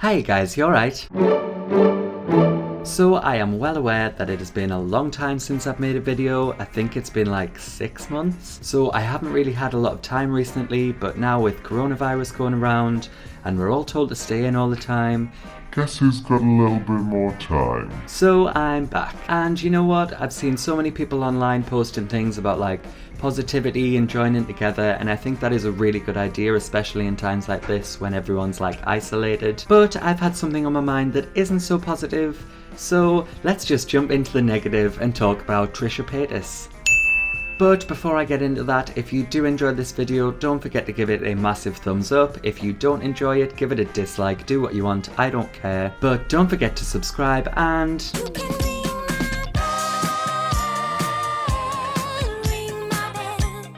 Hi guys, you alright? So I am well aware that it has been a long time since I've made a video. I think it's been like 6 months. So I haven't really had a lot of time recently, but now with coronavirus going around and we're all told to stay in all the time, guess who's got a little bit more time? so I'm back. And you know what? I've seen so many people online posting things about like positivity and joining together, and I think that is a really good idea, especially in times like this when everyone's like isolated. But I've had something on my mind that isn't so positive, so let's just jump into the negative and talk about Trisha Paytas. But before I get into that, if you do enjoy this video, don't forget to give it a massive thumbs up. If you don't enjoy it, give it a dislike, do what you want, I don't care. But don't forget to subscribe and...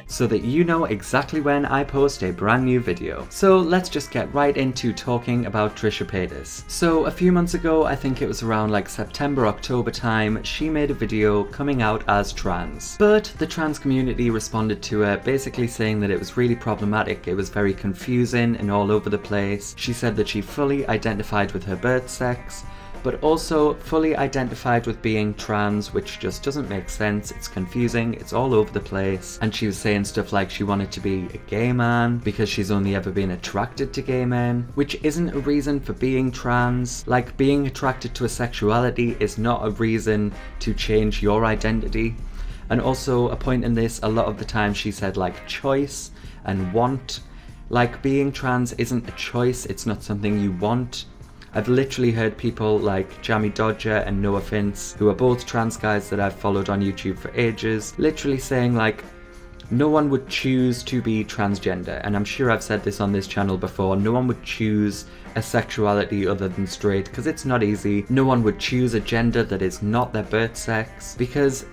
so that you know exactly when I post a brand new video. So let's just get right into talking about Trisha Paytas. So a few months ago, I think it was around like September, October time, she made a video coming out as trans. But the trans community responded to her basically saying that it was really problematic, it was very confusing and all over the place. She said that she fully identified with her birth sex, but also fully identified with being trans, which just doesn't make sense. It's confusing, it's all over the place. And she was saying stuff like she wanted to be a gay man because she's only ever been attracted to gay men, which isn't a reason for being trans. Like, being attracted to a sexuality is not a reason to change your identity. And also a point in this, a lot of the time she said like choice and want. Like, being trans isn't a choice, it's not something you want. I've literally heard people like Jamie Dodger and Noah Fince, who are both trans guys that I've followed on YouTube for ages, literally saying like, no one would choose to be transgender. And I'm sure I've said this on this channel before, no one would choose a sexuality other than straight, because it's not easy. No one would choose a gender that is not their birth sex, because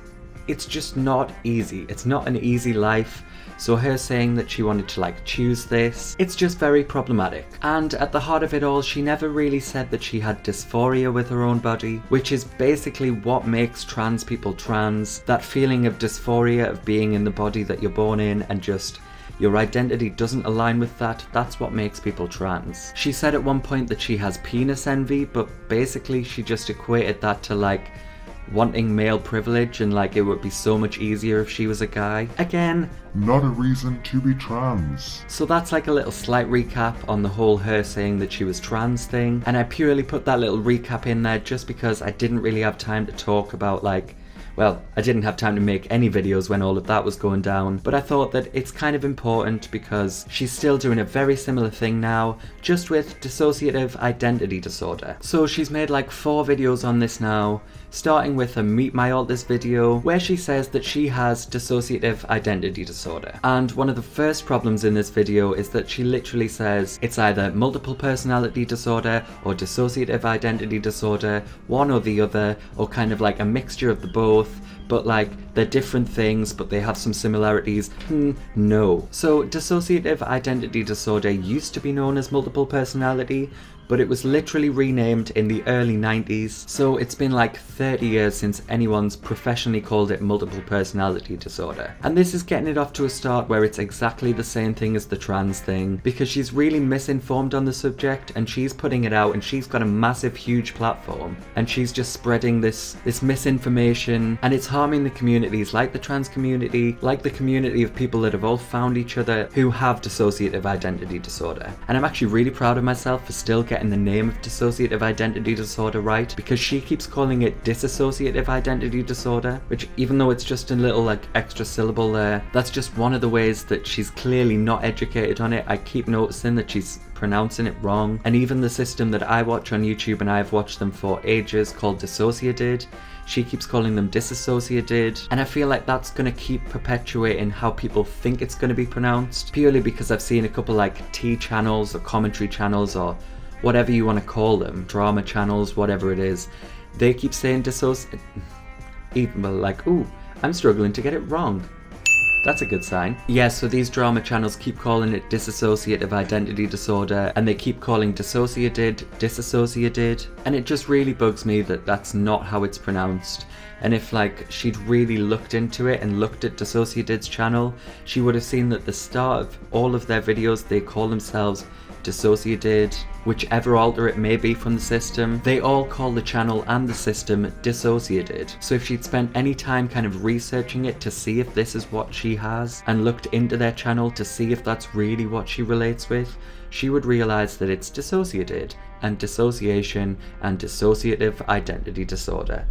it's just not easy. It's not an easy life. So her saying that she wanted to like choose this, it's just very problematic. And at the heart of it all, she never really said that she had dysphoria with her own body, which is basically what makes trans people trans. That feeling of dysphoria of being in the body that you're born in and just your identity doesn't align with that, that's what makes people trans. She said at one point that she has penis envy, but basically she just equated that to like wanting male privilege and like it would be so much easier if she was a guy. Again, not a reason to be trans. So that's like a little slight recap on the whole her saying that she was trans thing, and I purely put that little recap in there just because I didn't really have time to talk about like, well, I didn't have time to make any videos when all of that was going down, but I thought that it's kind of important because she's still doing a very similar thing now, just with dissociative identity disorder. So she's made like 4 videos on this now, starting with a Meet My Alters video where she says that she has dissociative identity disorder. And one of the first problems in this video is that she literally says it's either multiple personality disorder or dissociative identity disorder, one or the other, or kind of like a mixture of the both, but like they're different things but they have some similarities. No. So dissociative identity disorder used to be known as multiple personality, but it was literally renamed in the early 90s, so it's been like 30 years since anyone's professionally called it multiple personality disorder. And this is getting it off to a start where it's exactly the same thing as the trans thing, because she's really misinformed on the subject and she's putting it out and she's got a massive huge platform and she's just spreading this misinformation, and it's harming the communities like the trans community, like the community of people that have all found each other who have dissociative identity disorder. And I'm actually really proud of myself for still getting the name of dissociative identity disorder right, because she keeps calling it dissociative identity disorder, which even though it's just a little like extra syllable there, that's just one of the ways that she's clearly not educated on it. I keep noticing that she's pronouncing it wrong, and even the system that I watch on YouTube, and I've watched them for ages, called Dissociated, she keeps calling them Dissociated, and I feel like that's going to keep perpetuating how people think it's going to be pronounced, purely because I've seen a couple like tea channels or commentary channels or whatever you want to call them, drama channels, whatever it is, they keep saying even like, ooh, I'm struggling to get it wrong. That's a good sign. Yeah, so these drama channels keep calling it dissociative identity disorder, and they keep calling dissociated, and it just really bugs me that that's not how it's pronounced. And if like she'd really looked into it and looked at Dissociated's channel, she would have seen that the start of all of their videos, they call themselves Dissociated, whichever alter it may be from the system, they all call the channel and the system Dissociated. So if she'd spent any time kind of researching it to see if this is what she has, and looked into their channel to see if that's really what she relates with, she would realize that it's dissociated, and dissociation, and dissociative identity disorder.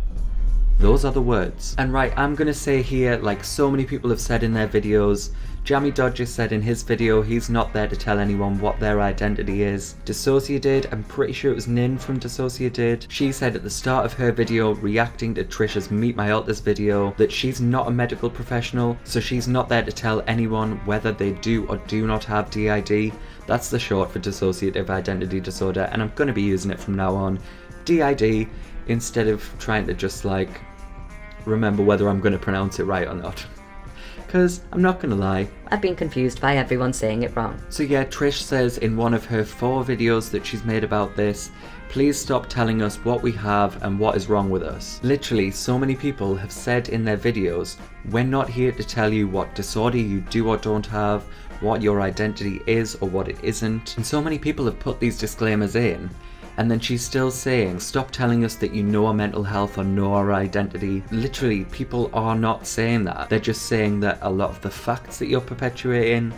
Those are the words. And right, I'm gonna say here, like so many people have said in their videos, Jammy Dodger said in his video he's not there to tell anyone what their identity is. Dissociated, I'm pretty sure it was Ninh from Dissociated, she said at the start of her video reacting to Trisha's Meet My Alters video that she's not a medical professional, so she's not there to tell anyone whether they do or do not have DID. That's the short for Dissociative Identity Disorder, and I'm going to be using it from now on. DID, instead of trying to just like remember whether I'm going to pronounce it right or not. Because I'm not gonna lie, I've been confused by everyone saying it wrong. So yeah, Trish says in one of her 4 videos that she's made about this, please stop telling us what we have and what is wrong with us. Literally, so many people have said in their videos, we're not here to tell you what disorder you do or don't have, what your identity is or what it isn't. And so many people have put these disclaimers in, and then she's still saying, stop telling us that you know our mental health or know our identity. Literally, people are not saying that. They're just saying that a lot of the facts that you're perpetuating,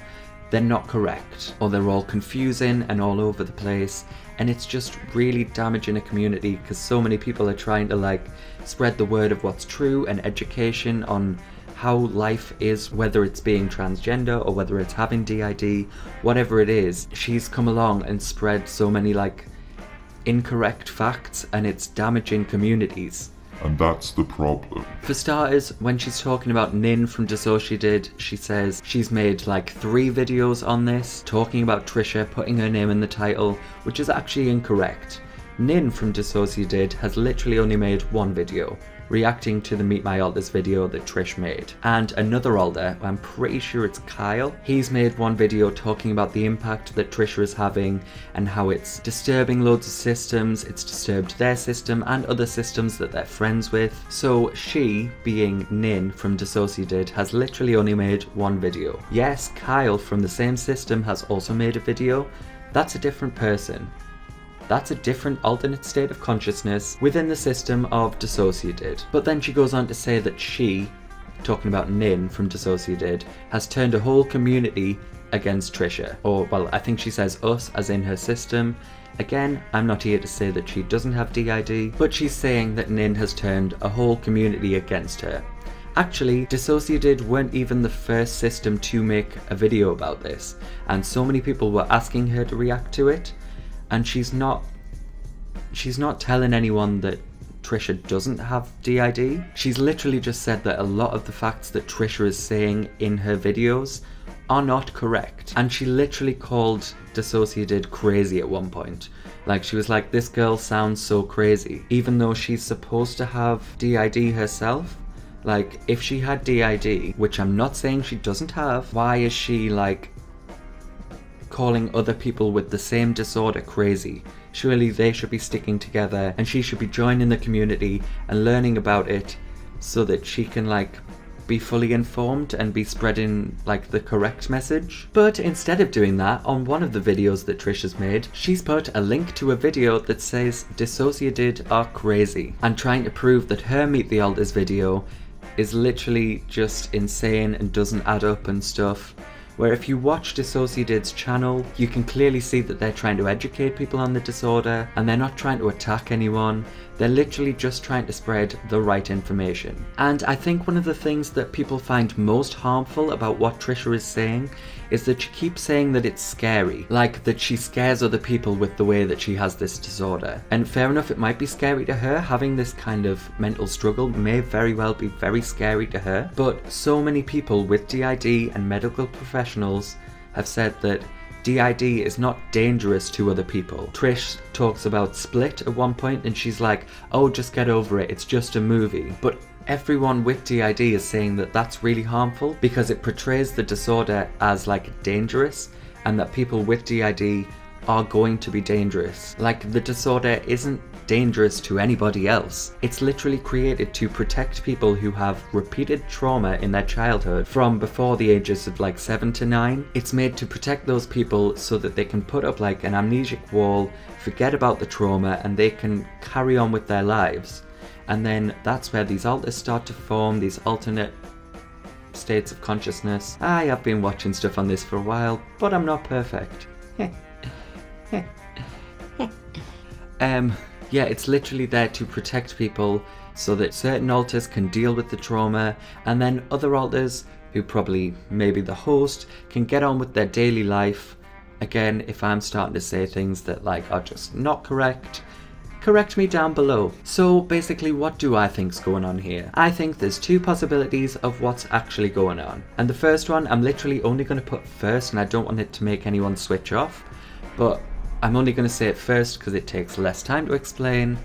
they're not correct, or they're all confusing and all over the place. And it's just really damaging a community because so many people are trying to like spread the word of what's true and education on how life is, whether it's being transgender or whether it's having DID, whatever it is. She's come along and spread so many like incorrect facts, and it's damaging communities. And that's the problem. For starters, when she's talking about Ninh from Dissociated, she says she's made like 3 videos on this, talking about Trisha, putting her name in the title, which is actually incorrect. Ninh from Dissociated has literally only made 1 video, reacting to the Meet My Alters video that Trish made. And another alter, I'm pretty sure it's Kyle, he's made 1 video talking about the impact that Trisha is having and how it's disturbing loads of systems, it's disturbed their system and other systems that they're friends with. So she, being Ninh from Dissociated, has literally only made 1 video. Yes, Kyle from the same system has also made a video. That's a different person. That's a different alternate state of consciousness within the system of Dissociated. But then she goes on to say that she, talking about Ninh from Dissociated, has turned a whole community against Trisha. Or, well, I think she says us, as in her system. Again, I'm not here to say that she doesn't have DID, but she's saying that Ninh has turned a whole community against her. Actually, Dissociated weren't even the first system to make a video about this, and so many people were asking her to react to it. And she's not telling anyone that Trisha doesn't have DID. She's literally just said that a lot of the facts that Trisha is saying in her videos are not correct. And she literally called Dissociated crazy at one point. Like, she was like, this girl sounds so crazy. Even though she's supposed to have DID herself. Like, if she had DID, which I'm not saying she doesn't have, why is she like calling other people with the same disorder crazy? Surely they should be sticking together and she should be joining the community and learning about it so that she can like be fully informed and be spreading like the correct message. But instead of doing that, on one of the videos that Trish has made, she's put a link to a video that says Dissociated are crazy, and trying to prove that her Meet the Alters video is literally just insane and doesn't add up and stuff. Where if you watch Dissociated's channel, you can clearly see that they're trying to educate people on the disorder, and they're not trying to attack anyone. They're literally just trying to spread the right information. And I think one of the things that people find most harmful about what Trisha is saying is that she keeps saying that it's scary, like that she scares other people with the way that she has this disorder. And fair enough, it might be scary to her. Having this kind of mental struggle may very well be very scary to her. But so many people with DID and medical professionals have said that DID is not dangerous to other people. Trish talks about Split at one point and she's like, oh, just get over it, it's just a movie. But everyone with DID is saying that that's really harmful because it portrays the disorder as like dangerous, and that people with DID are going to be dangerous. Like, the disorder isn't dangerous to anybody else. It's literally created to protect people who have repeated trauma in their childhood from before the ages of like 7 to 9. It's made to protect those people so that they can put up like an amnesic wall, forget about the trauma, and they can carry on with their lives. And then that's where these alters start to form, these alternate states of consciousness. I have been watching stuff on this for a while, but I'm not perfect. Yeah, it's literally there to protect people so that certain alters can deal with the trauma, and then other alters, who probably maybe the host, can get on with their daily life. Again, if I'm starting to say things that like are just not correct, correct me down below. So basically, what do I think's going on here? I think there's two possibilities of what's actually going on. And the first one, I'm literally only going to put first, and I don't want it to make anyone switch off, but I'm only going to say it first because it takes less time to explain.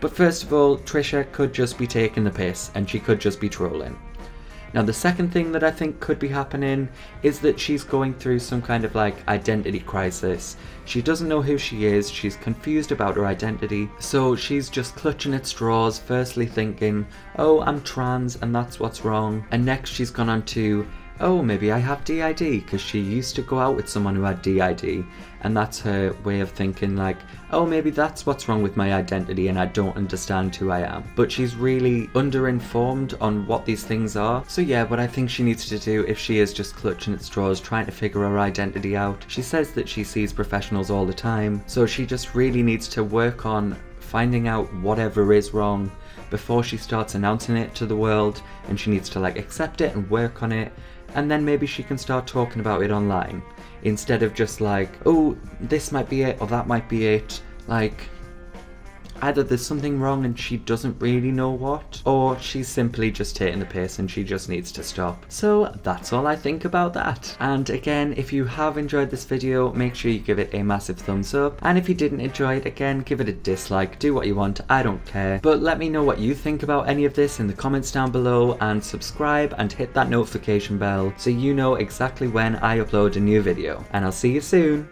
But first of all, Trisha could just be taking the piss, and she could just be trolling. Now the second thing that I think could be happening is that she's going through some kind of like identity crisis. She doesn't know who she is, she's confused about her identity, so she's just clutching at straws, firstly thinking, oh, I'm trans and that's what's wrong, and next she's gone on to, oh, maybe I have DID, because she used to go out with someone who had DID, and that's her way of thinking like, oh, maybe that's what's wrong with my identity and I don't understand who I am. But she's really underinformed on what these things are. So yeah, what I think she needs to do, if she is just clutching at straws trying to figure her identity out, she says that she sees professionals all the time, so she just really needs to work on finding out whatever is wrong before she starts announcing it to the world, and she needs to like accept it and work on it, and then maybe she can start talking about it online instead of just like, oh, this might be it or that might be it. Like, either there's something wrong and she doesn't really know what, or she's simply just taking the piss and she just needs to stop. So that's all I think about that. And again, if you have enjoyed this video, make sure you give it a massive thumbs up, and if you didn't enjoy it, again, give it a dislike, do what you want, I don't care. But let me know what you think about any of this in the comments down below, and subscribe and hit that notification bell so you know exactly when I upload a new video. And I'll see you soon.